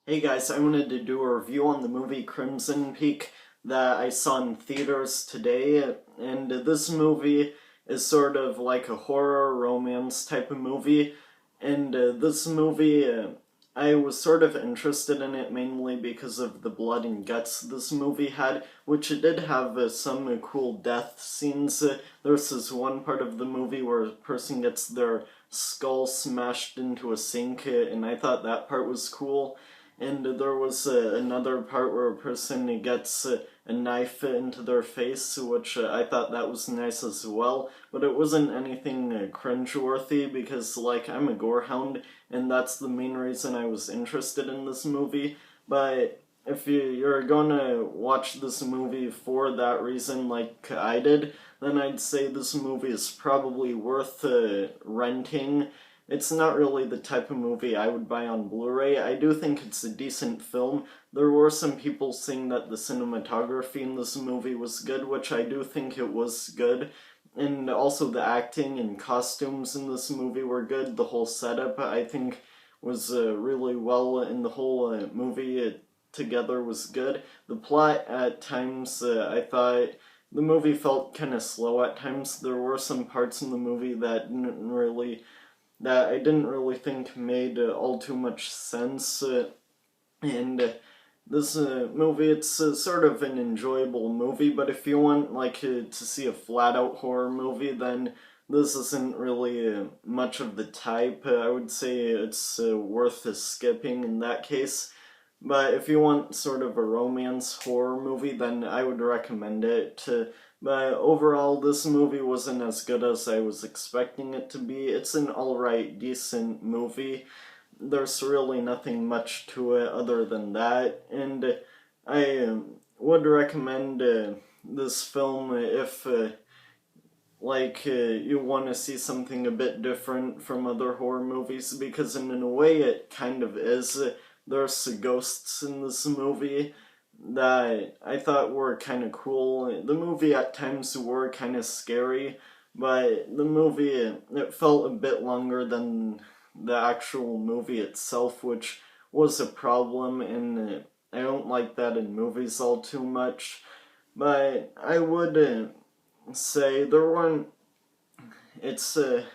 Hey guys, I wanted to do a review on the movie Crimson Peak that I saw in theaters today, and this movie is sort of like a horror romance type of movie, and this movie, I was sort of interested in it mainly because of the blood and guts this movie had, which it did have some cool death scenes. There's this one part of the movie where a person gets their skull smashed into a sink, and I thought that part was cool. And there was another part where a person gets a knife into their face, which I thought that was nice as well. But it wasn't anything cringeworthy because, like, I'm a gorehound, and that's the main reason I was interested in this movie. But if you're gonna watch this movie for that reason, like I did, then I'd say this movie is probably worth renting. It's not really the type of movie I would buy on Blu-ray. I do think it's a decent film. There were some people saying that the cinematography in this movie was good, which I do think it was good. And also the acting and costumes in this movie were good. The whole setup, I think, was really well, and the whole movie together was good. The plot at times, I thought the movie felt kind of slow at times. There were some parts in the movie that I didn't really think made all too much sense. And this movie, it's sort of an enjoyable movie, but if you want to see a flat out horror movie, then this isn't really much of the type. I would say it's worth skipping in that case. But if you want sort of a romance horror movie, then I would recommend it. But overall, this movie wasn't as good as I was expecting it to be. It's an alright, decent movie. There's really nothing much to it other than that. And I would recommend this film if you want to see something a bit different from other horror movies, because in a way it kind of is. There's ghosts in this movie that I thought were kind of cool. The movie at times were kind of scary, but the movie, it felt a bit longer than the actual movie itself, which was a problem, and I don't like that in movies all too much. But I would say there weren't. It's an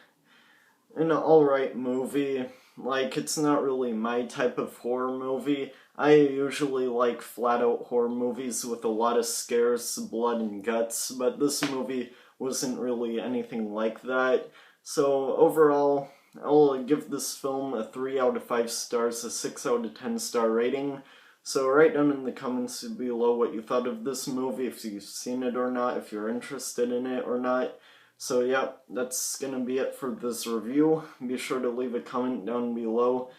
alright movie. Like, it's not really my type of horror movie. I usually like flat out horror movies with a lot of scares, blood, and guts, but this movie wasn't really anything like that. So, overall, I'll give this film a 3 out of 5 stars, a 6 out of 10 star rating. So, write down in the comments below what you thought of this movie, if you've seen it or not, if you're interested in it or not. So yeah, that's gonna be it for this review. Be sure to leave a comment down below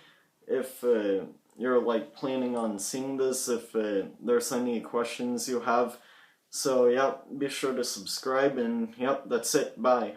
if you're planning on seeing this, if there's any questions you have. So yeah, be sure to subscribe, and yep, that's it. Bye.